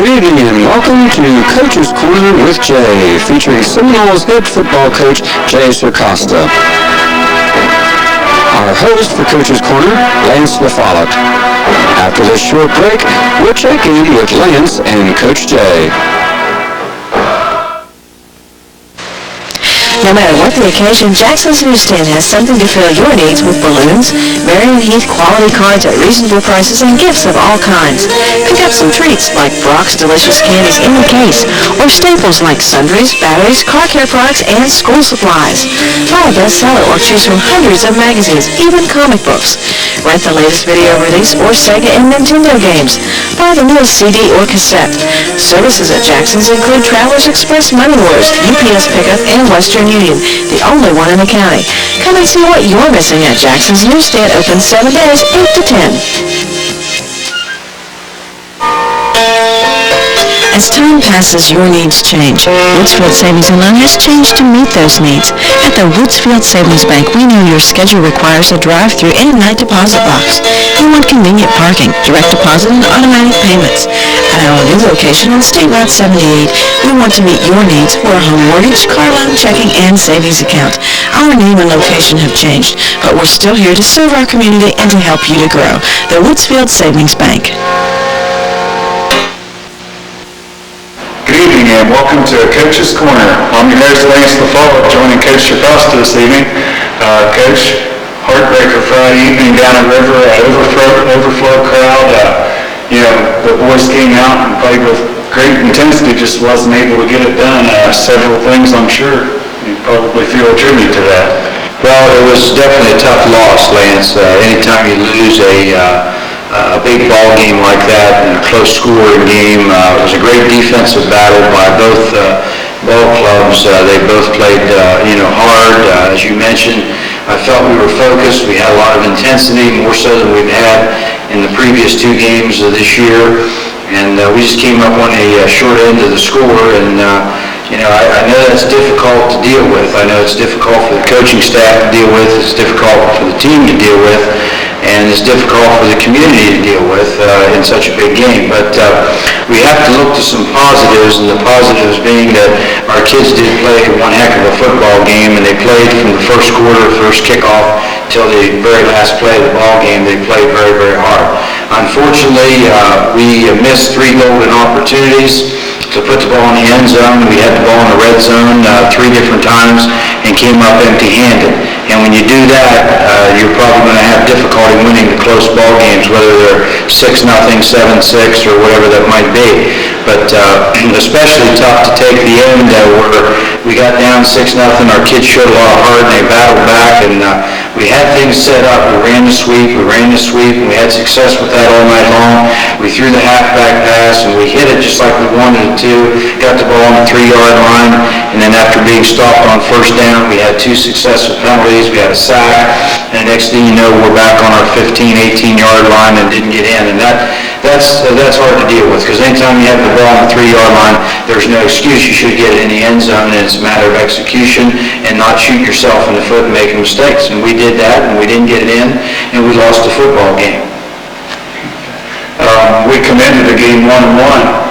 Good evening and welcome to Coach's Corner with Jay, featuring Seminoles head football coach Jay Circosta. Our host for Coach's Corner, Lance LaFollette. After this short break, we'll check in with Lance and Coach Jay. No matter what the occasion, Jackson's Newsstand has something to fill your needs with balloons, Marion Heath quality cards at reasonable prices, and gifts of all kinds. Pick up some treats like Brock's delicious candies in the case, or staples like sundries, batteries, car care products, and school supplies. Buy a bestseller or choose from hundreds of magazines, even comic books. Rent the latest video release or Sega and Nintendo games. Buy the newest CD or cassette. Services at Jackson's include Travelers Express Money Orders, UPS Pickup, and Western Union, the only one in the county. Come and see what you're missing at Jackson's Newsstand, open 7 days, 8 to 10. As time passes, your needs change. Woodsfield Savings and Loan has changed to meet those needs. At the Woodsfield Savings Bank, we know your schedule requires a drive-through and night deposit box. You want convenient parking, direct deposit, and automatic payments. At our new location on State Route 78, we want to meet your needs for a home mortgage, car loan, checking, and savings account. Our name and location have changed, but we're still here to serve our community and to help you to grow. The Woodsfield Savings Bank. Good evening and welcome to Coach's Corner. I'm your host, Lance LaFollette, joining Coach Circosta this evening. Coach, heartbreaker Friday evening down at River, overflow crowd. The boys came out and played with great intensity, just wasn't able to get it done. Several things I'm sure you probably feel a tribute to that. Well, it was definitely a tough loss, Lance. Anytime you lose a big ball game like that and a close scoring game. It was a great defensive battle by both ball clubs. They both played hard. As you mentioned, I felt we were focused. We had a lot of intensity, more so than we've had in the previous two games of this year. And we just came up on a short end of the score. And I know that's difficult to deal with. I know it's difficult for the coaching staff to deal with. It's difficult for the team to deal with. And it's difficult for the community to deal with in such a big game. But we have to look to some positives, and the positives being that our kids did play one heck of a football game, and they played from the first quarter, first kickoff, till the very last play of the ball game. They played very, very hard. Unfortunately, we missed 3 golden opportunities to put the ball in the end zone. We had the ball in the red zone 3 different times and came up empty-handed. And when you do that, you're probably going to have difficulty winning the close ball games, whether they're 6-0, 7-6, or whatever that might be. But especially tough to take the end where we got down 6-0. Our kids showed a lot of heart and they battled back, and we had things set up. We ran the sweep, and we had success with that all night long. We threw the halfback pass and we hit it just like we wanted it to. Got the ball on the 3-yard line, and then after being stopped on first down, we had 2 successful penalties. We had a sack, and the next thing you know, we're back on our 15, 18-yard line and didn't get in. And that's hard to deal with, because anytime you have the ball on the 3-yard line, there's no excuse. You should get it in the end zone, and it's a matter of execution and not shoot yourself in the foot and making mistakes. And we did that, and we didn't get it in, and we lost the football game. We come into the game 1-1.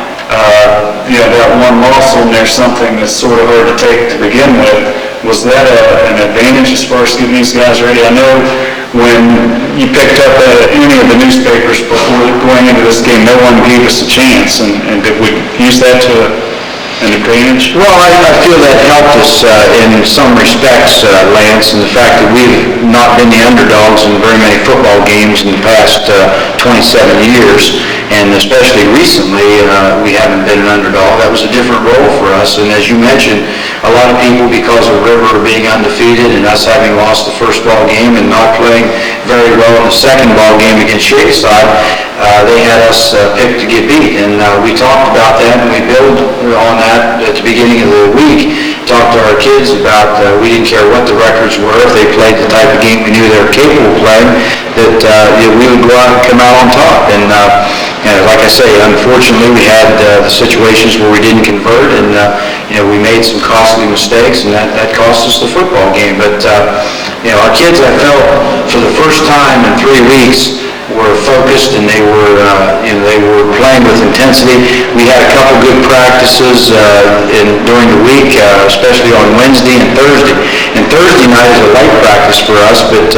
That one loss on there, something that's sort of hard to take to begin with. Was that an advantage as far as getting these guys ready? I know when you picked up any of the newspapers before going into this game, no one gave us a chance, and did we use that to an advantage? Well, I feel that helped us in some respects, Lance, and the fact that we've not been the underdogs in very many football games in the past 27 years, and especially recently, we haven't been an underdog. That was a different role for us, and as you mentioned, a lot of people, because of River being undefeated and us having lost the first ball game and not playing very well in the second ball game against Shadyside, they had us picked to get beat, and we talked about that, and we built on that at the beginning of the week. Talked to our kids about we didn't care what the records were. If they played the type of game we knew they were capable of playing, that we would go out and come out on top. And like I say, unfortunately, we had the situations where we didn't convert, and we made some costly mistakes, and that cost us the football game. But our kids, I felt, for the first time in 3 weeks, were focused and they were playing with intensity. We had a couple good practices during the week, especially on Wednesday and Thursday. And Thursday night is a light practice for us, but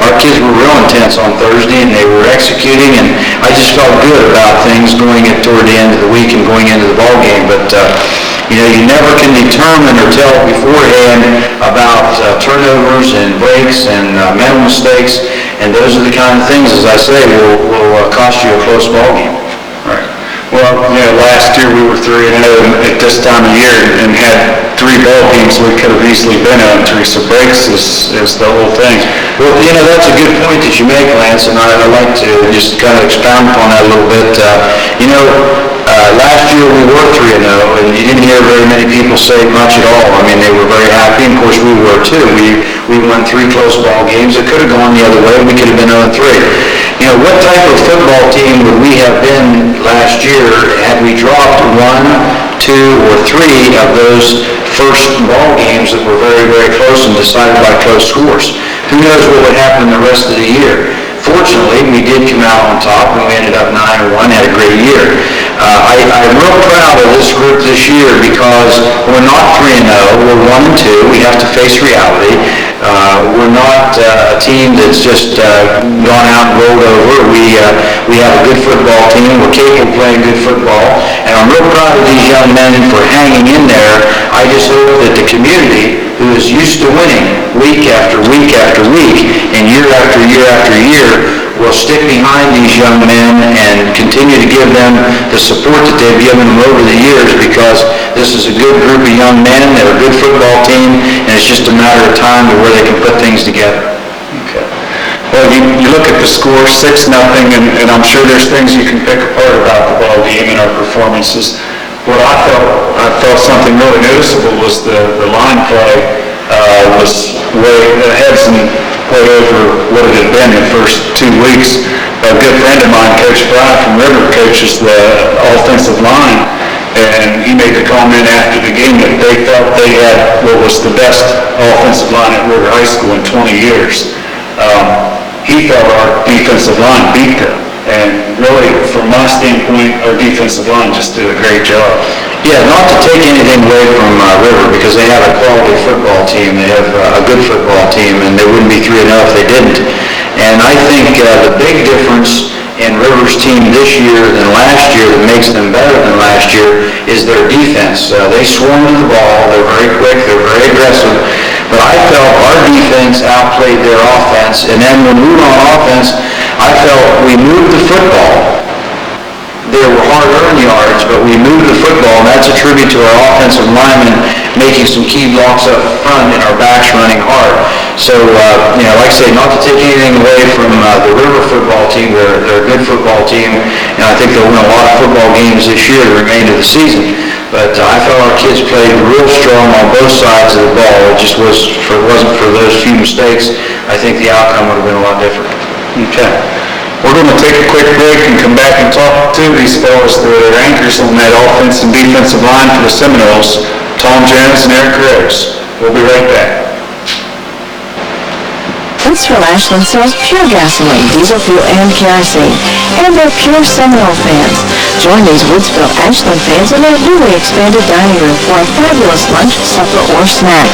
our kids were real intense on Thursday and they were executing, and I just felt good about things going toward the end of the week and going into the ball game. But you never can determine or tell beforehand about turnovers and breaks and mental mistakes, and those are the kind of things, as I say, will cost you a close ball game. Right. Well, last year we were 3-0 at this time of year and had 3 ball games we could have easily been on 3, so breaks is the whole thing. Well, that's a good point that you make, Lance, and I'd like to just kind of expound upon that a little bit. Last year we were 3-0, and you didn't hear very many people say much at all. I mean, they were very happy, and of course we were too. We won 3 close ball games. It could have gone the other way. We could have been 0-3. What type of football team would we have been last year had we dropped 1, 2, or 3 of those first ball games that were very, very close and decided by close scores? Who knows what would happen the rest of the year? Fortunately, we did come out on top, and we ended up 9-1, had a great year. I'm real proud of this group this year because we're not 3-0, we're 1-2. We have to face reality. We're not a team that's just gone out and rolled over. We have a good football team. We're capable of playing good football, and I'm real proud of these young men for hanging in there. I just hope that the community, who is used to winning week after week after week and year after year after year, will stick behind these young men and continue to give them the support that they've given them over the years, because this is a good group of young men. They're a good football team, and it's just a matter of time to where they can put things together. Okay. Well, you look at the score, 6-0, and I'm sure there's things you can pick apart about the ball game and our performances. What I felt something really noticeable was the line play was way ahead and way over what it had been the first 2 weeks. A good friend of mine, Coach Bryant from River, coaches the offensive line, and he made the comment after the game that they felt they had what was the best offensive line at River High School in 20 years. He felt our defensive line beat them. And really, from my standpoint, our defensive line just did a great job. Yeah, not to take anything away from River, because they have a quality football team. They have a good football team, and they wouldn't be 3-0 if they didn't. And I think the big difference in River's team this year than last year that makes them better than last year is their defense. They swarm to the ball. They're very quick. They're very aggressive. But I felt our defense outplayed their offense. And then when we were on offense, I felt we moved the football. There were hard-earned yards, but we moved the football, and that's a tribute to our offensive linemen making some key blocks up front and our backs running hard. So, like I say, not to take anything away from the River football team. They're a good football team, and I think they'll win a lot of football games this year, the remainder of the season. But I felt our kids played real strong on both sides of the ball. It just wasn't for those few mistakes, I think the outcome would have been a lot different. Okay. We're going to take a quick break and come back and talk to these fellows that are anchors on that offense and defensive line for the Seminoles, Tom Jones and Eric Rose. We'll be right back. Woodsville Ashland sells pure gasoline, diesel fuel, and kerosene, and they're pure Seminole fans. Join these Woodsville Ashland fans in their newly expanded dining room for a fabulous lunch, supper, or snack.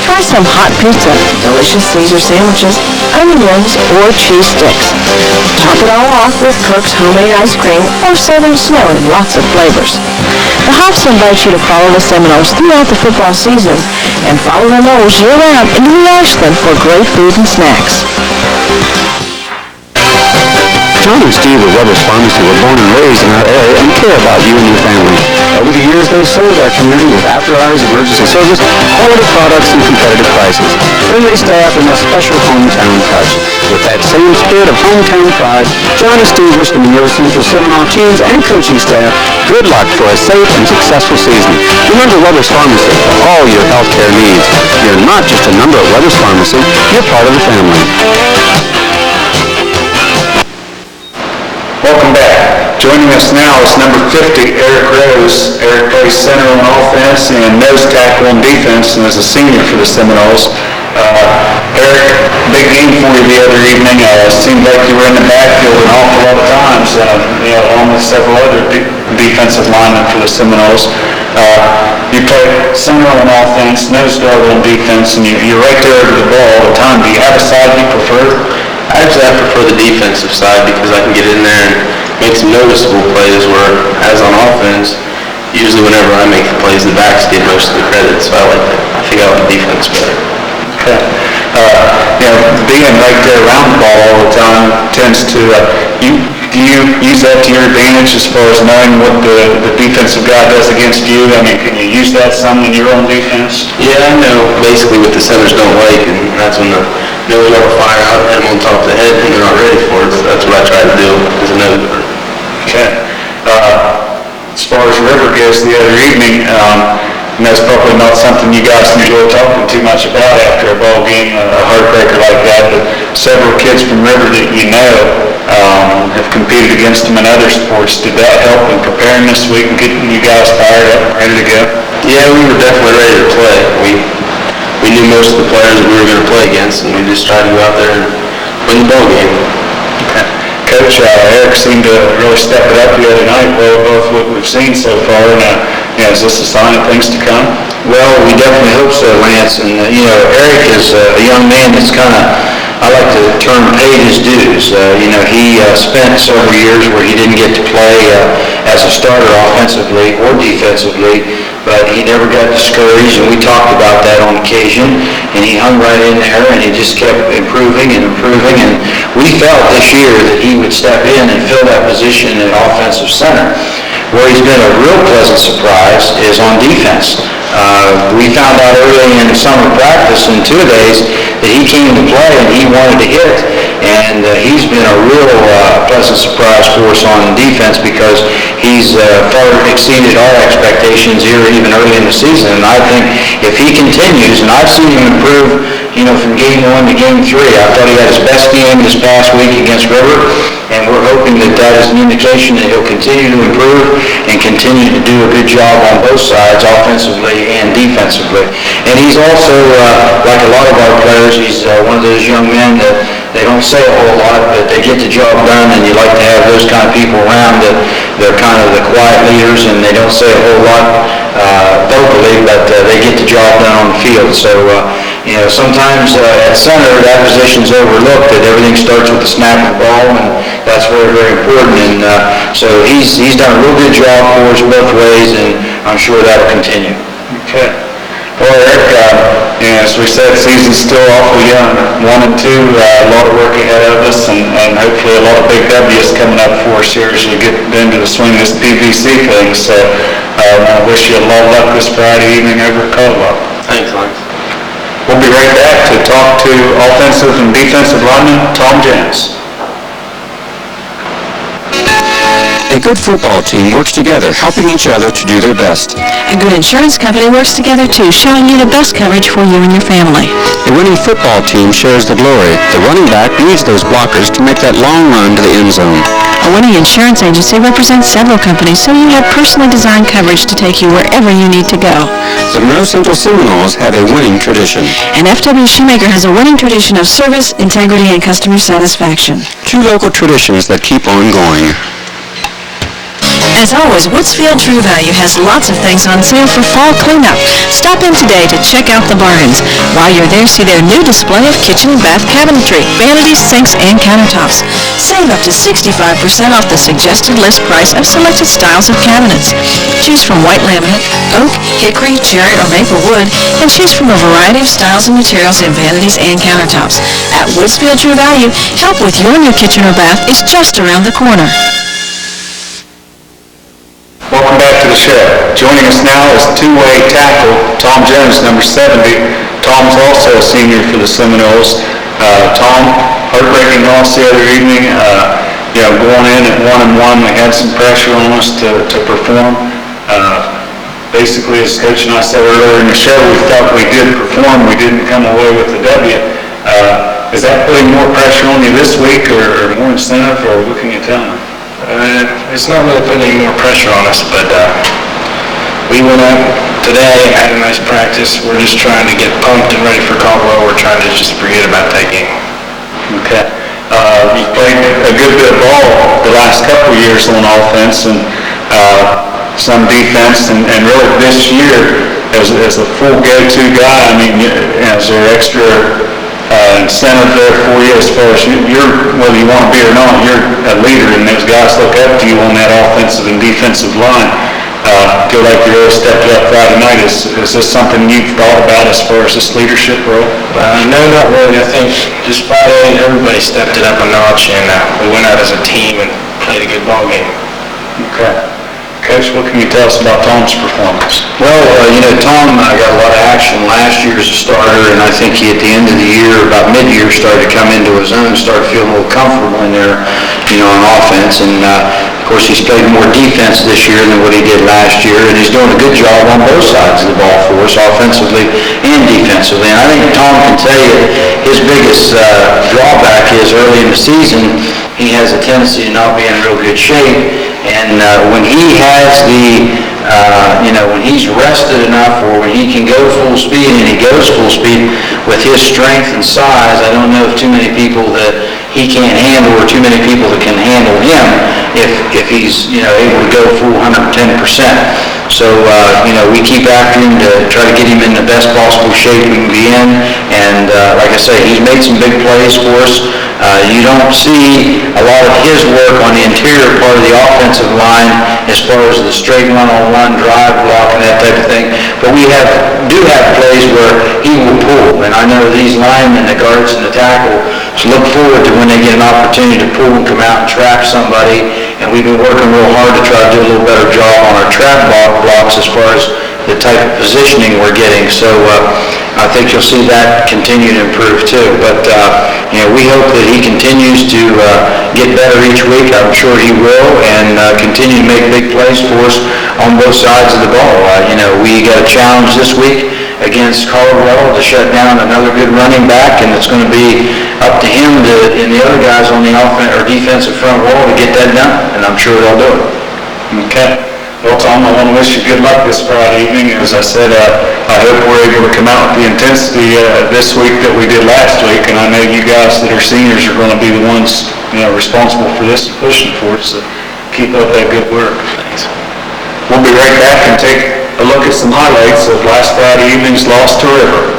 Try some hot pizza, delicious Caesar sandwiches, onion rings, or cheese sticks. Top it all off with Kirk's homemade ice cream or Southern Snow in lots of flavors. The Hawks invite you to follow the Seminoles throughout the football season and follow the Noles year-round into the Ashland for great food and snacks. John and Steve of Weber's Pharmacy were born and raised in our area and care about you and your family. Over the years, they've served our community with after-hours emergency service, quality products, and competitive prices. Friendly staff and a special hometown touch. With that same spirit of hometown pride, John and Steve wish the Monroe Central Seminole teams and coaching staff good luck for a safe and successful season. Remember Weber's Pharmacy for all your healthcare needs. You're not just a number at Weber's Pharmacy, you're part of the family. Welcome back. Joining us now is number 50, Eric Rose. Eric plays center on offense and nose tackle on defense and is a senior for the Seminoles. Eric, big game for you the other evening. Seemed like you were in the backfield an awful lot of times, along with several other defensive linemen for the Seminoles. You play center on offense, nose guard on defense, and you're right there to the ball all the time. Do you have a side you prefer? Actually, I prefer the defensive side because I can get in there and make some noticeable plays where, as on offense, usually whenever I make the plays, the backs get most of the credit, so I think I like defense better. Okay. Being right there around the ball all the time tends to, do you use that to your advantage as far as knowing what the defensive guy does against you? I mean, can you use that some in your own defense? Yeah, I know basically what the centers don't like, and that's when the nose guard will fire out, hit them on top of the head, and they're not ready for it, so that's what I try to do as a nose guard. Okay. As far as River goes the other evening, and that's probably not something you guys enjoy talking too much about after a ball game, a heartbreaker like that, but several kids from River that you know have competed against them in other sports. Did that help in preparing this week and getting you guys fired up and ready to go? Yeah, we were definitely ready to play. We knew most of the players that we were going to play against, and we just tried to go out there and win the ball game. Okay. Coach, Eric seemed to really step it up the other night, well, both what we've seen so far, and is this a sign of things to come? Well, we definitely hope so, Lance. And, Eric is a young man that's kind of, I like the term, paid his dues. He spent several years where he didn't get to play as a starter offensively or defensively, but he never got discouraged, and we talked about that on occasion, and he hung right in there, and he just kept improving, and we felt this year that he would step in and fill that position at offensive center. Where he's been a real pleasant surprise is on defense. We found out early in summer practice in 2 days that he came to play and he wanted to hit, and he's been a real pleasant surprise for us on defense because he's far exceeded our expectations here even early in the season. And I think if he continues, and I've seen him improve, from game 1 to game 3. I thought he had his best game this past week against River, and we're hoping that is an indication that he'll continue to improve and continue to do a good job on both sides, offensively and defensively. And he's also, like a lot of our players, he's one of those young men that they don't say a whole lot, but they get the job done, and you like to have those kind of people around that they're kind of the quiet leaders, and they don't say a whole lot vocally, but they get the job done on the field. So, sometimes at center, that position's overlooked, that everything starts with the snap of the ball, and that's very, very important. And so he's done a real good job for us both ways, and I'm sure that'll continue. Okay. Well, Eric, as we said, the season's still awful young. 1 and 2, a lot of work ahead of us, and hopefully a lot of big W's coming up for us here as we get into the swing of this PVC thing. So I wish you a lot of luck this Friday evening over at Caldwell. Thanks, Lance. We'll be right back to talk to offensive and defensive lineman Tom Jones. A good football team works together, helping each other to do their best. A good insurance company works together too, showing you the best coverage for you and your family. A winning football team shares the glory. The running back needs those blockers to make that long run to the end zone. A winning insurance agency represents several companies, so you have personally designed coverage to take you wherever you need to go. The Monroe Central Seminoles have a winning tradition. And FW Shoemaker has a winning tradition of service, integrity, and customer satisfaction. 2 local traditions that keep on going. As always, Woodsfield True Value has lots of things on sale for fall cleanup. Stop in today to check out the bargains. While you're there, see their new display of kitchen and bath cabinetry, vanities, sinks, and countertops. Save up to 65% off the suggested list price of selected styles of cabinets. Choose from white laminate, oak, hickory, cherry, or maple wood, and choose from a variety of styles and materials in vanities and countertops. At Woodsfield True Value, help with your new kitchen or bath is just around the corner. Welcome back to the show. Joining us now is two-way tackle Tom Jones, number 70. Tom's also a senior for the Seminoles. Tom, heartbreaking loss the other evening. Going in at 1-1, we had some pressure on us to perform. Basically, as Coach and I said earlier in the show, we felt we did perform. We didn't come away with the W. Is that putting more pressure on you this week, or more incentive, or what can you tell me? It's not really putting any more pressure on us, but we went out today, had a nice practice. We're just trying to get pumped and ready for Caldwell. We're trying to just forget about that game. Okay. You've played a good bit of ball the last couple of years on offense and some defense, and really this year as a full go-to guy, I mean, is there extra incentive there for you as far as you're, whether you want to be or not, you're a leader and those guys look up to you on that offensive and defensive line. Feel like you really stepped it up Friday night. Is this something you've thought about as far as this leadership role? No, not really. I think just Friday, everybody stepped it up a notch, and we went out as a team and played a good ball game. Okay. Coach, what can you tell us about Tom's performance? Well, Tom got a lot of action last year as a starter, and I think he, at the end of the year, about mid-year, started to come into his own, started feeling a little comfortable in there, on offense. And, of course, he's played more defense this year than what he did last year, and he's doing a good job on both sides of the ball for us, offensively and defensively. And I think Tom can tell you his biggest drawback is early in the season, he has a tendency to not be in real good shape. And when he has when he's rested enough, or when he can go full speed, and he goes full speed with his strength and size, I don't know of too many people that he can't handle, or too many people that can handle him if he's able to go full 110%. So we keep after him to try to get him in the best possible shape we can be in. And like I say, he's made some big plays for us. You don't see a lot of his work on the interior part of the offensive line as far as the straight one-on-one drive block and that type of thing. But we do have plays where he will pull. And I know these linemen, the guards and the tackle, look forward to when they get an opportunity to pull and come out and trap somebody. And we've been working real hard to try to do a little better job on our trap blocks as far as the type of positioning we're getting. So I think you'll see that continue to improve too. But we hope that he continues to get better each week. I'm sure he will, and continue to make big plays for us on both sides of the ball. We got a challenge this week against Caldwell to shut down another good running back, and it's going to be up to him and the other guys on the offense or defensive front wall to get that done, and I'm sure they'll do it. Okay. Well, Tom, I want to wish you good luck this Friday evening. As I said, I hope we're able to come out with the intensity this week that we did last week, and I know you guys that are seniors are going to be the ones responsible for this and pushing for it, so keep up that good work. Thanks. We'll be right back and take a look at some highlights of last Friday evening's loss to River.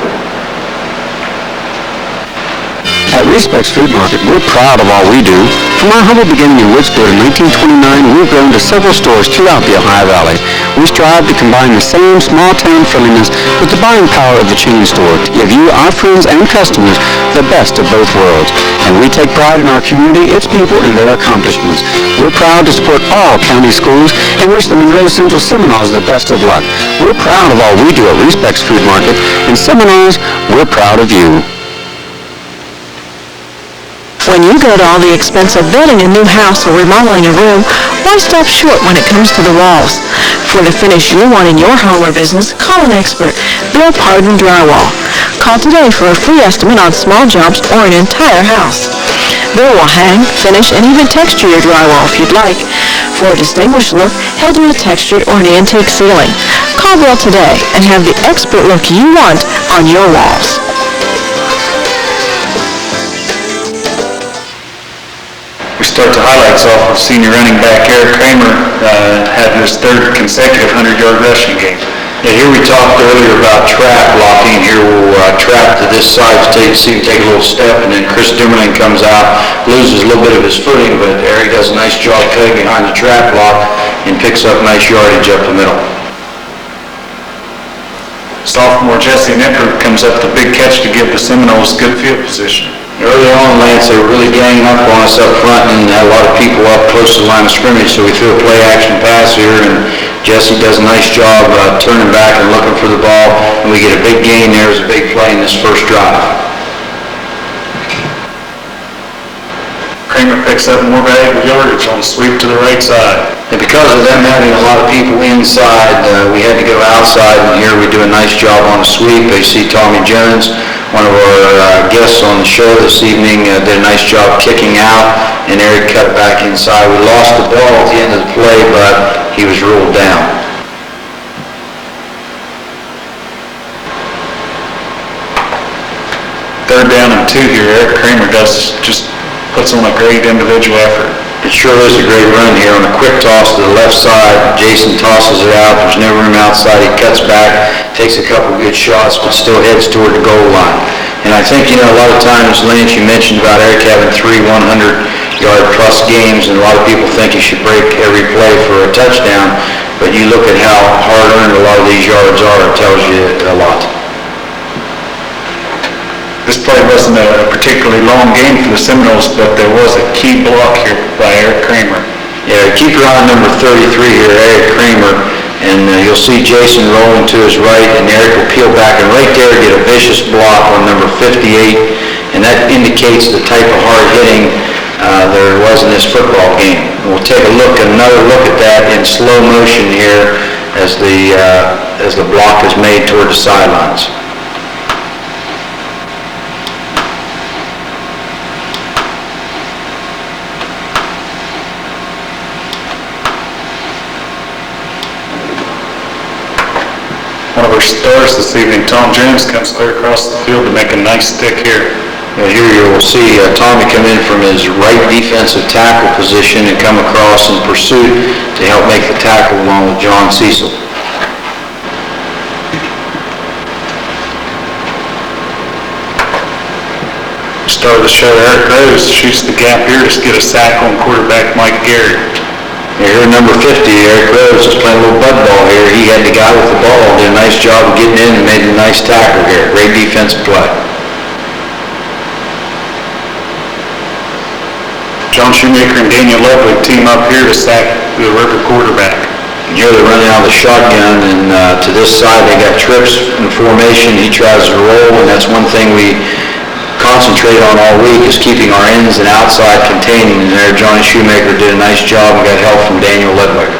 At Respects Food Market, we're proud of all we do. From our humble beginning in Witzfield in 1929, we've grown to several stores throughout the Ohio Valley. We strive to combine the same small-town friendliness with the buying power of the chain store to give you, our friends and customers, the best of both worlds. And we take pride in our community, its people, and their accomplishments. We're proud to support all county schools and wish the Monroe Central Seminoles the best of luck. We're proud of all we do at Respects Food Market. And Seminoles, we're proud of you. When you go to all the expense of building a new house or remodeling a room, why stop short when it comes to the walls? For the finish you want in your home or business, call an expert, Bill Pardon Drywall. Call today for a free estimate on small jobs or an entire house. Bill will hang, finish, and even texture your drywall if you'd like. For a distinguished look, he'll do a textured or an antique ceiling. Call Bill today and have the expert look you want on your walls. We start the highlights off with senior running back Eric Kramer had his third consecutive 100-yard rushing game. Yeah, here we talked earlier about trap blocking. Here we'll trap to this side to see him take a little step, and then Chris Dimmerling comes out, loses a little bit of his footing, but Eric does a nice job cutting behind the trap block and picks up nice yardage up the middle. Sophomore Jesse Nippert comes up with a big catch to give the Seminoles good field position. Early on, Lance, they were really ganging up on us up front and had a lot of people up close to the line of scrimmage, so we threw a play-action pass here, and Jesse does a nice job turning back and looking for the ball, and we get a big gain there. It was a big play in this first drive. Kramer picks up more valuable yardage on the sweep to the right side. And because of them having a lot of people inside, we had to go outside, and here we do a nice job on the sweep. They see Tommy Jones One of our guests on the show this evening did a nice job kicking out, and Eric cut it back inside. We lost the ball at the end of the play, but he was ruled down. Third down and 2 here. Eric Kramer just puts on a great individual effort. It sure is a great run here on a quick toss to the left side. Jason tosses it out. There's no room outside. He cuts back, takes a couple good shots, but still heads toward the goal line. And I think, a lot of times, Lance, you mentioned about Eric having 3 100-yard-plus games, and a lot of people think he should break every play for a touchdown. But you look at how hard-earned a lot of these yards are, it tells you a lot. This play wasn't a particularly long game for the Seminoles, but there was a key block here by Eric Kramer. Yeah, keep your eye on number 33 here, Eric Kramer, and you'll see Jason rolling to his right, and Eric will peel back, and right there get a vicious block on number 58, and that indicates the type of hard hitting there was in this football game. We'll take another look at that in slow motion here as the block is made toward the sidelines. One of our stars this evening, Tom Jones, comes clear across the field to make a nice stick here. Here you will see Tommy come in from his right defensive tackle position and come across in pursuit to help make the tackle along with John Cecil. Start of the show, Eric Rose shoots the gap here to get a sack on quarterback Mike Garrett. Here, number 50, Eric Rhodes is playing a little bud ball here. He had the guy with the ball, did a nice job of getting in and made a nice tackle here. Great defensive play. John Shoemaker and Daniel Ludwig team up here to sack the River quarterback. And here they're running out of the shotgun, and to this side they got trips in formation. He tries to roll, and that's one thing we concentrate on all week is keeping our ins and outside containing. And there, Johnny Shoemaker did a nice job and got help from Daniel Ludwig.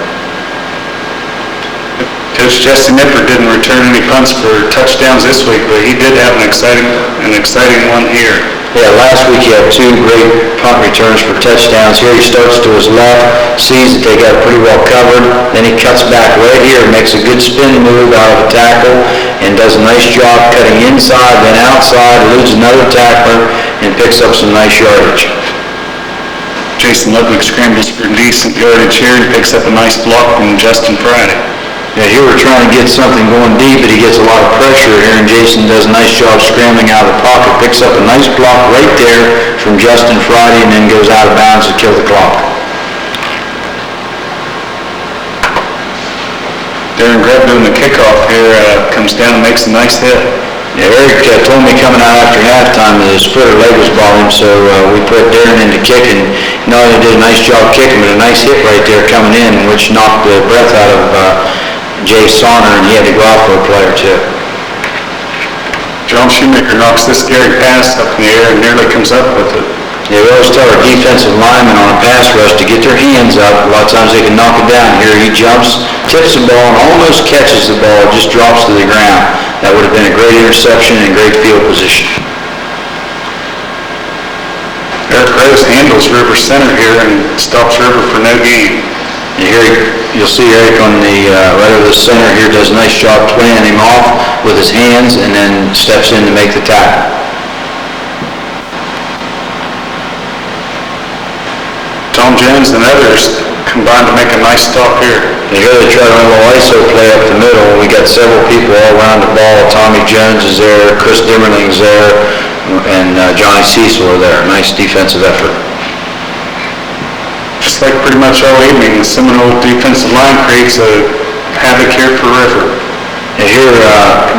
Coach Jesse Nipper didn't return any punts for touchdowns this week, but he did have an exciting one here. Yeah, last week he had 2 great punt returns for touchdowns. Here he starts to his left, sees that they got it pretty well covered, then he cuts back right here, makes a good spin move out of a tackle, and does a nice job cutting inside, then outside, eludes another tackler, and picks up some nice yardage. Jason Ludwig scrambles for decent yardage here and picks up a nice block from Justin Friday. Yeah, here we're trying to get something going deep, but he gets a lot of pressure here, and Jason does a nice job scrambling out of the pocket, picks up a nice block right there from Justin Friday, and then goes out of bounds to kill the clock. Darren Greb doing the kickoff here comes down and makes a nice hit. Yeah, Eric told me coming out after halftime that his foot or leg was bothering him, so we put Darren into kicking. Not only did a nice job kicking, but a nice hit right there coming in, which knocked the breath out of Jay Sonner, and he had to go out for a play or two. John Shoemaker knocks this scary pass up in the air and nearly comes up with it. Yeah, we always tell our defensive linemen on a pass rush to get their hands up. A lot of times they can knock it down. Here he jumps, tips the ball, and almost catches the ball, just drops to the ground. That would have been a great interception and great field position. Eric Rose handles River center here and stops River for no gain. And here you'll see Eric on the right over the center here does a nice job playing him off with his hands and then steps in to make the tackle. Tom Jones and others combined to make a nice stop here. And here they try to run a little ISO play up the middle. We got several people all around the ball. Tommy Jones is there, Chris Dimmerling's there, and Johnny Cecil are there. Nice defensive effort. Just like pretty much all evening, the Seminole defensive line creates a havoc here for River. And here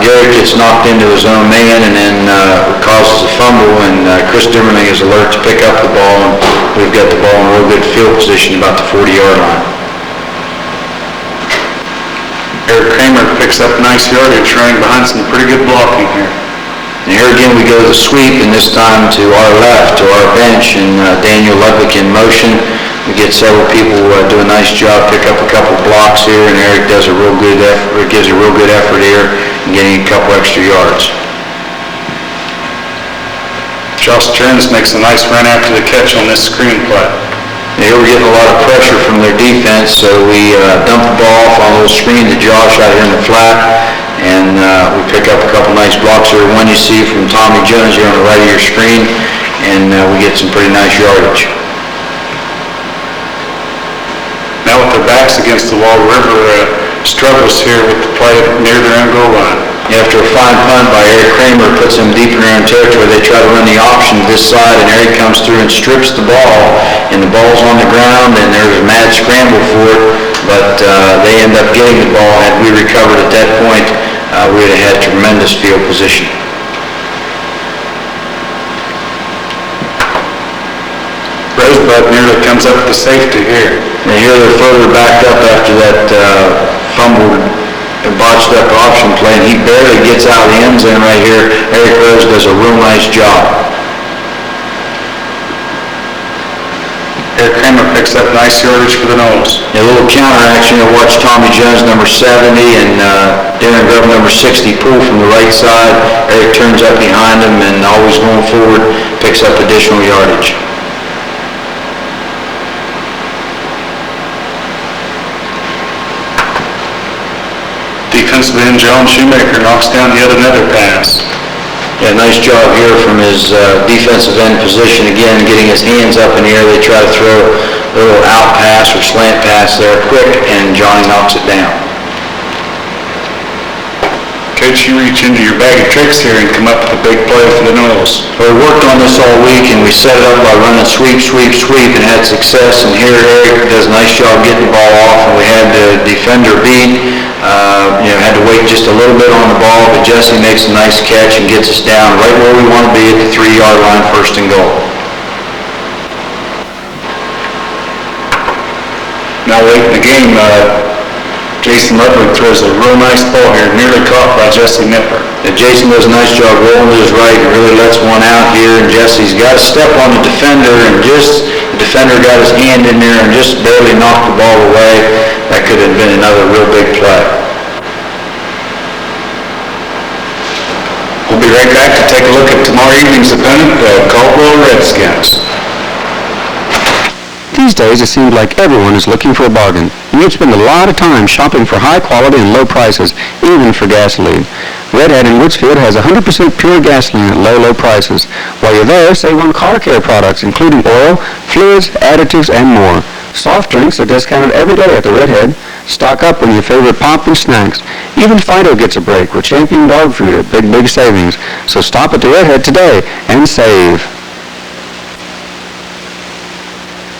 Garrett gets knocked into his own man and then causes a fumble, and Chris Dimmerling is alert to pick up the ball, and we've got the ball in real good field position about the 40-yard line. Eric Kramer picks up nice yardage running behind some pretty good blocking here. And here again we go to the sweep, and this time to our left, to our bench, and Daniel Ludwig in motion. We get several people do a nice job, pick up a couple blocks here, and Eric does a real good effort, gives a real good effort here in getting a couple extra yards. Josh Stearns makes a nice run after the catch on this screen play. They were getting a lot of pressure from their defense, so we dumped the ball off on a little screen to Josh out here in the flat, and we pick up a couple nice blocks here. One you see from Tommy Jones here on the right of your screen, and we get some pretty nice yardage. Now with their backs against the wall, River struggles here with the play near their own goal line. After a fine punt by Eric Kramer, puts them deep in their own territory. They try to run the option this side, and Eric comes through and strips the ball, and the ball's on the ground, and there's a mad scramble for it, but they end up getting the ball. Had we recovered at that point, we would have had tremendous field position. Rosebud nearly comes up to safety here. And here they're further backed up after that fumbled and botched up option play, and he barely gets out of the end zone right here. Eric Rose does a real nice job. Eric Kramer picks up nice yardage for the Noles. A little counter action. You'll watch Tommy Jones, number 70, and Darren Grove, number 60, pull from the right side. Eric turns up behind him and always going forward, picks up additional yardage. Defensive end John Shoemaker knocks down yet another pass. Yeah, nice job here from his defensive end position. Again, getting his hands up in the air. They try to throw a little out pass or slant pass there quick, and Johnny knocks it down. Coach, you reach into your bag of tricks here and come up with a big play for the Noles. We worked on this all week, and we set it up by running sweep, sweep, sweep, and had success. And here Eric does a nice job getting the ball off, and we had the defender beat. Had to wait just a little bit on the ball, but Jesse makes a nice catch and gets us down right where we want to be at the 3-yard line, first and goal. Now late in the game, Jason Ludwig throws a real nice ball here, nearly caught by Jesse Nipper. And Jason does a nice job rolling to his right and really lets one out here, and Jesse's got a step on the defender, and the defender got his hand in there and just barely knocked the ball away. That could have been another real big play. We'll be right back to take a look at tomorrow evening's opponent, the Caldwell Redskins. These days, it seems like everyone is looking for a bargain. You'd spend a lot of time shopping for high quality and low prices, even for gasoline. Red Hat in Woodsfield has 100% pure gasoline at low prices. While you're there, save on car care products, including oil, fluids, additives, and more. Soft drinks are discounted every day at the Red Hat. Stock up on your favorite pop and snacks. Even Fido gets a break with Champion Dog Food at big savings. So stop at the Red Hat today and save.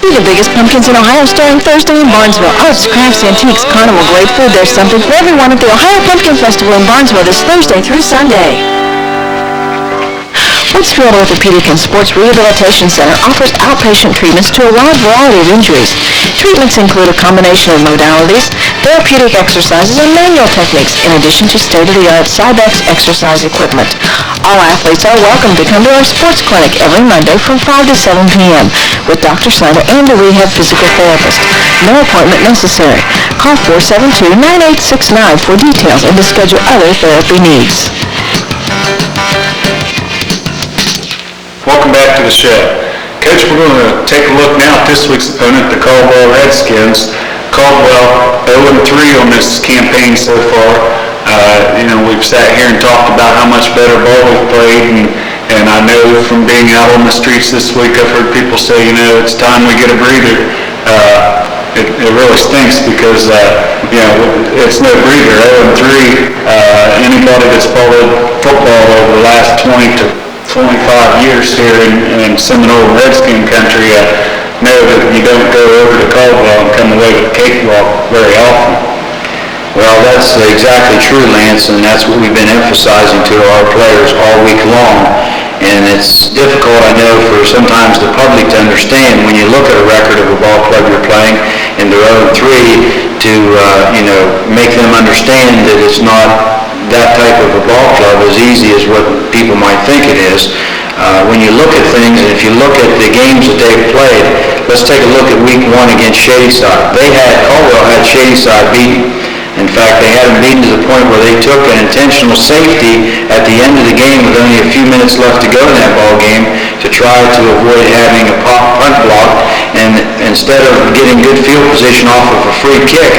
See the biggest pumpkins in Ohio starting Thursday in Barnesville. Arts, crafts, antiques, carnival, great food. There's something for everyone at the Ohio Pumpkin Festival in Barnesville this Thursday through Sunday. Woodsfield Orthopedic and Sports Rehabilitation Center offers outpatient treatments to a wide variety of injuries. Treatments include a combination of modalities, therapeutic exercises, and manual techniques, in addition to state-of-the-art Cybex exercise equipment. All athletes are welcome to come to our sports clinic every Monday from 5 to 7 p.m. with Dr. Slater and a rehab physical therapist. No appointment necessary. Call 472-9869 for details and to schedule other therapy needs. Welcome back to the show. Coach, we're going to take a look now at this week's opponent, the Caldwell Redskins. Caldwell 0-3 on this campaign so far. We've sat here and talked about how much better ball we've played, and I know from being out on the streets this week, I've heard people say, it's time we get a breather. It really stinks because, it's no breather. 0-3, anybody that's followed football over the last 20 to 25 years here in Seminole Redskin country know that you don't go over to Caldwell and come away with a cakewalk very often. Well, that's exactly true, Lance, and that's what we've been emphasizing to our players all week long. And it's difficult, I know, for sometimes the public to understand when you look at a record of a ball club you're playing and they're 0-3 to, make them understand that it's not that type of a ball club as easy as what people might think it is. When you look at things, and if you look at the games that they've played, let's take a look at week 1 against Shadyside. Caldwell had Shadyside beaten, In fact, they had them beaten to the point where they took an intentional safety at the end of the game with only a few minutes left to go in that ball game to try to avoid having a punt block. And instead of getting good field position off of a free kick,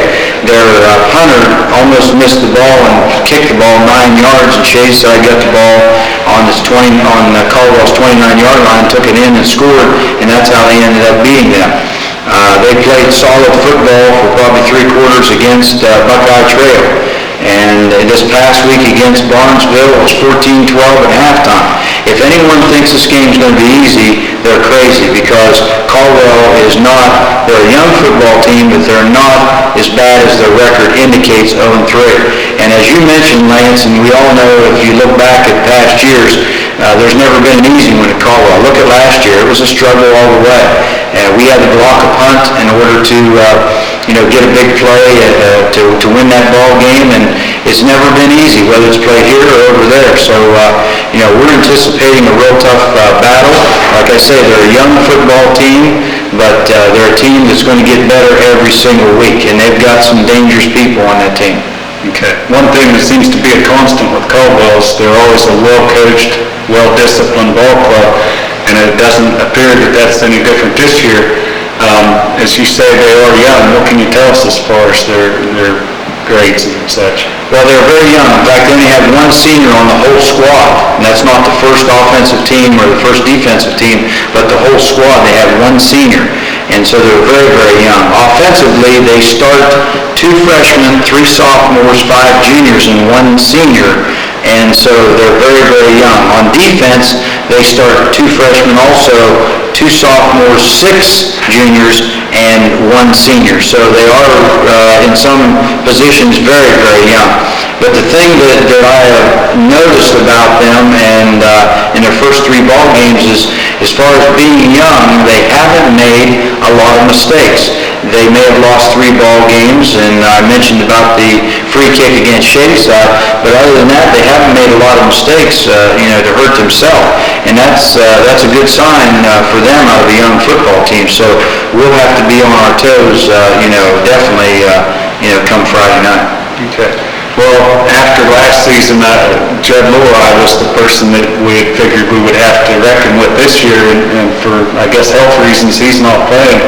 their punter almost missed the ball and kicked the ball 9 yards, and Shadyside got the ball on Caldwell's 29-yard line, took it in and scored, and that's how they ended up beating them. They played solid football for probably 3/4 against Buckeye Trail. And this past week against Barnesville, it was 14-12 at halftime. If anyone thinks this game's going to be easy, they're crazy, because Caldwell is not, they're a young football team, but they're not as bad as their record indicates, 0-3. And as you mentioned, Lance, and we all know if you look back at past years, there's never been an easy one at Caldwell. Look at last year, it was a struggle all the way. We had to block a punt in order to get a big play to win that ball game, and it's never been easy, whether it's played here or over there. So, we're anticipating a real tough battle. Like I say, they're a young football team, but they're a team that's going to get better every single week, and they've got some dangerous people on that team. Okay. One thing that seems to be a constant with Caldwell is they're always a well-coached, well-disciplined ball club, and it doesn't appear that that's any different this year. As you say, they are young. What can you tell us as far as their grades and such? Well, they're very young. In fact, they only have one senior on the whole squad, and that's not the first offensive team or the first defensive team, but the whole squad. They have one senior, and so they're very, very young. Offensively, they start 2 freshmen, 3 sophomores, 5 juniors, and 1 senior, and so they're very, very young. On defense, they start 2 freshmen also, 2 sophomores, 6 juniors, and 1 senior. So they are, in some positions, very, very young. But the thing that I have noticed about them and in their first 3 ball games is, as far as being young, they haven't made a lot of mistakes. They may have lost 3 ball games, and I mentioned about the free kick against Shadyside, but other than that, they haven't made a lot of mistakes, to hurt themselves. And that's a good sign for them out of a young football team. So we'll have to be on our toes, definitely, come Friday night. Okay. Well, after last season, Judd Lorei was the person that we had figured we would have to reckon with this year, and for, I guess, health reasons, he's not playing.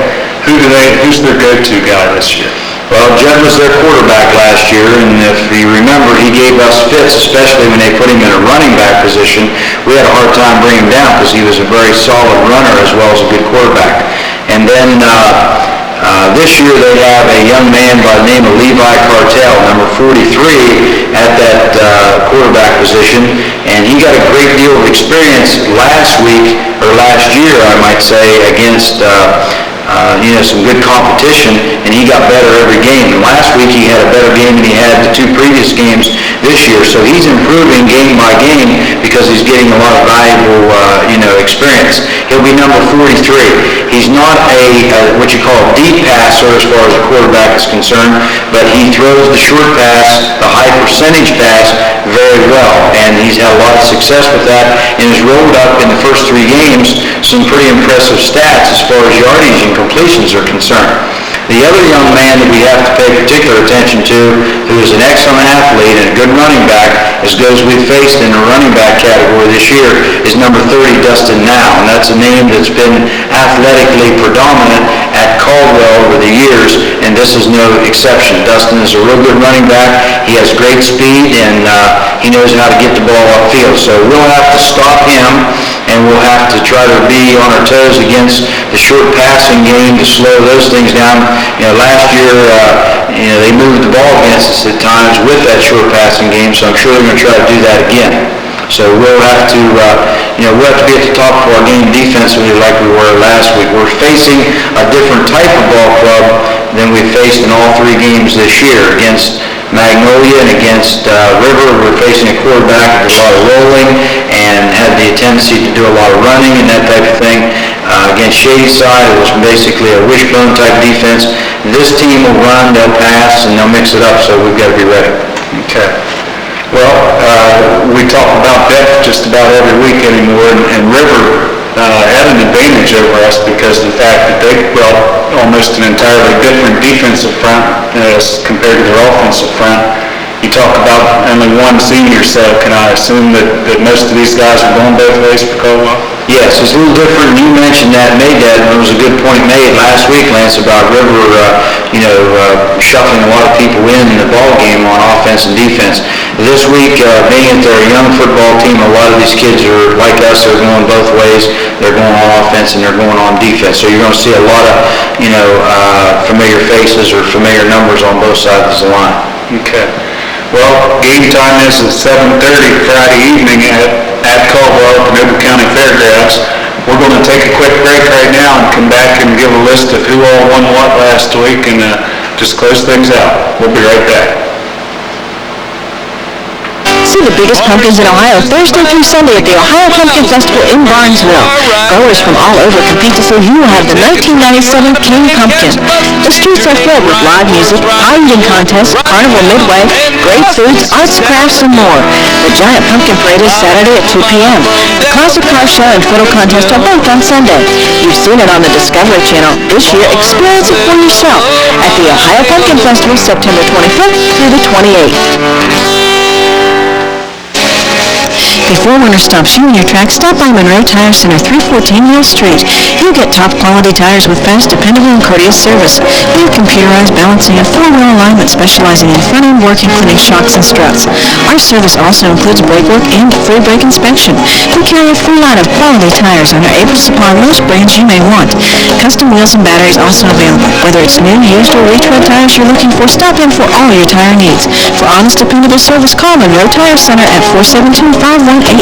Who's their go-to guy this year? Well, Judd was their quarterback last year, and if you remember, he gave us fits, especially when they put him in a running back position. We had a hard time bringing him down because he was a very solid runner as well as a good quarterback. And then this year they have a young man by the name of Levi Cartel, number 43, at that quarterback position, and he got a great deal of experience last year, I might say, against some good competition, and he got better every game. And last week he had a better game than he had the 2 previous games this year. So he's improving game by game because he's getting a lot of valuable, experience. He'll be number 43. He's not what you call a deep passer as far as the quarterback is concerned, but he throws the short pass, the high percentage pass, very well, and he's had a lot of success with that, and has rolled up in the first 3 games some pretty impressive stats as far as yardage and completions are concerned. The other young man that we have to pay particular attention to, who is an excellent athlete and a good running back, as those we've faced in the running back category this year, is number 30, Dustin Now, and that's a name that's been athletically predominant at Caldwell over the years, and this is no exception. Dustin is a real good running back. He has great speed, and he knows how to get the ball upfield. So we'll have to stop him, and we'll have to try to be on our toes against the short passing game to slow those things down. Last year, they moved the ball against us at times with that short passing game, so I'm sure they're going to try to do that again. So we'll have to, we'll have to be at the top of our game defensively like we were last week. We're facing a different type of ball club than we faced in all 3 games this year. Against Magnolia and against River, we're facing a quarterback that did a lot of rolling and had the tendency to do a lot of running and that type of thing. Against Shadyside, it was basically a wishbone type defense. This team will run, they'll pass, and they'll mix it up, so we've got to be ready. Okay. Well, we talk about depth just about every week anymore, and River had an advantage over us because of the fact that they brought almost an entirely different defensive front as compared to their offensive front. You talk about only one senior, so can I assume that most of these guys are going both ways for Caldwell? Yes, it's a little different. You mentioned that, made that, and it was a good point made last week, Lance, about River, shuffling a lot of people in the ball game on offense and defense. This week, being that they're a young football team, a lot of these kids are like us. They're going both ways. They're going on offense and they're going on defense. So you're going to see a lot of, familiar faces or familiar numbers on both sides of the line. Okay. Well, game time is at 7:30 Friday evening at Caldwell at the Noble County Fairgrounds. We're going to take a quick break right now and come back and give a list of who all won what last week and just close things out. We'll be right back. See the biggest pumpkins in Ohio Thursday through Sunday at the Ohio Pumpkin Festival in Barnesville. Growers from all over compete to see who will have the 1997 King Pumpkin. The streets are filled with live music, pie-eating contests, carnival midway, great foods, arts, crafts, and more. The Giant Pumpkin Parade is Saturday at 2 p.m. The Classic Car Show and Photo Contest are both on Sunday. You've seen it on the Discovery Channel. This year, experience it for yourself at the Ohio Pumpkin Festival September 25th through the 28th. Before winter stops you in your tracks, stop by Monroe Tire Center, 314 Mill Street. You'll get top quality tires with fast, dependable, and courteous service. We have computerized balancing and four-wheel alignment specializing in front-end work including shocks and struts. Our service also includes brake work and free brake inspection. We carry a full line of quality tires and are able to supply most brands you may want. Custom wheels and batteries also available. Whether it's new, used, or retread tires you're looking for, stop in for all your tire needs. For honest, dependable service, call Monroe Tire Center at 472-5188.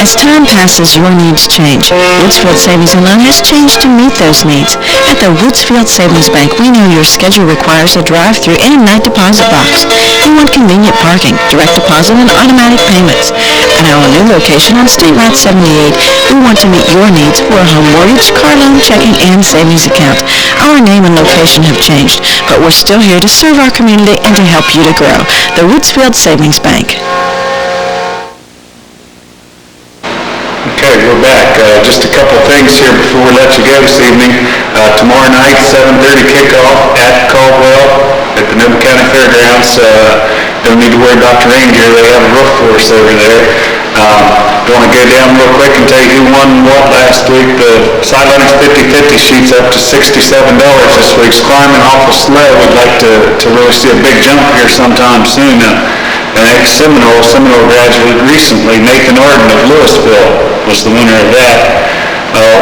As time passes, your needs change. Woodsfield Savings and Loan has changed to meet those needs. At the Woodsfield Savings Bank, we know your schedule requires a drive-through and night deposit box. You want convenient parking, direct deposit, and automatic payments. At our new location on State Route 78, we want to meet your needs for a home mortgage, car loan, checking, and savings account. Our name and location have changed, but we're still here to serve our community and to help you to grow. The Woodsfield Savings Bank. Okay, we're back. Just a couple things here before we let you go this evening. Tomorrow night, 7:30 kickoff at Caldwell at the Noble County Fairgrounds. Don't need to worry about the reindeer. They have a roof for us over there. Want to go down real quick and tell you who won what last week. The Sidelines 50-50 sheet's up to $67 this week. It's climbing awful slow. We'd like to really see a big jump here sometime soon. An ex-Seminole graduate recently, Nathan Arden of Louisville, was the winner of that.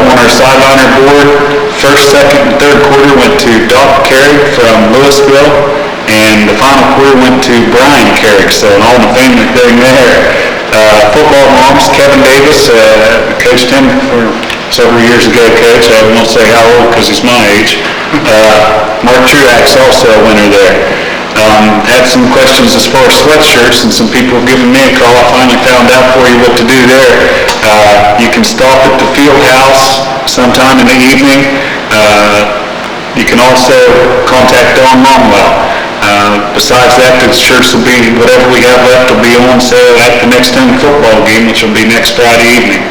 On our sideliner board, first, second, and third quarter went to Doc Carrick from Louisville, and the final quarter went to Brian Carrick, so an all-in-the-family thing there. Football moms, Kevin Davis, coached him for several years ago, Coach. I won't say how old because he's my age. Mark Truax also a winner there. Had some questions as far as sweatshirts, and some people have given me a call. I finally found out for you what to do there. You can stop at the field house sometime in the evening. You can also contact Don Momwell. Besides that, the shirts will be, whatever we have left will be on sale at the next home football game, which will be next Friday evening.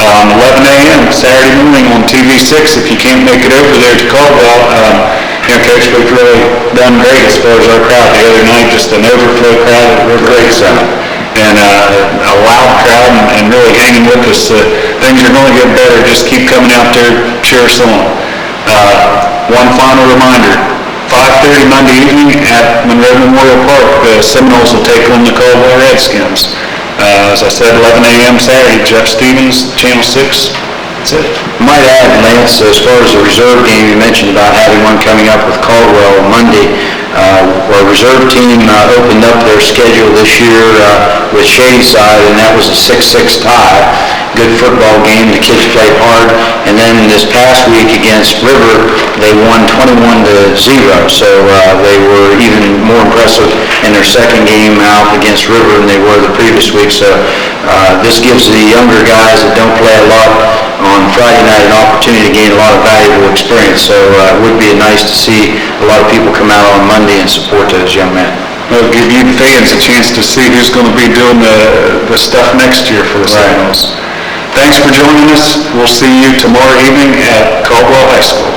11 a.m. Saturday morning on TV6 if you can't make it over there to Caldwell. Coach, we've really done great as far as our crowd. The other night, just an overflow crowd at River Lakeside. And a loud crowd and really hanging with us. Things are going to get better. Just keep coming out there, cheer us on. One final reminder. 5:30 Monday evening at Monroe Memorial Park, the Seminoles will take on the Caldwell Redskins. As I said, 11 a.m. Saturday. Jeff Stevens, Channel 6. That's it. I might add, Lance, as far as the reserve game, you mentioned about having one coming up with Caldwell Monday. Our reserve team opened up their schedule this year with Shadyside, and that was a 6-6 tie. Good football game. The kids played hard. And then this past week against River, they won 21-0. So they were even more impressive in their second game out against River than they were the previous week. So this gives the younger guys that don't play a lot on Friday night an opportunity to gain a lot of valuable experience. So it would be nice to see a lot of people come out on Monday and support those young men. It'll give you fans a chance to see who's going to be doing the stuff next year for the Seminoles. Thanks for joining us. We'll see you tomorrow evening at Caldwell High School.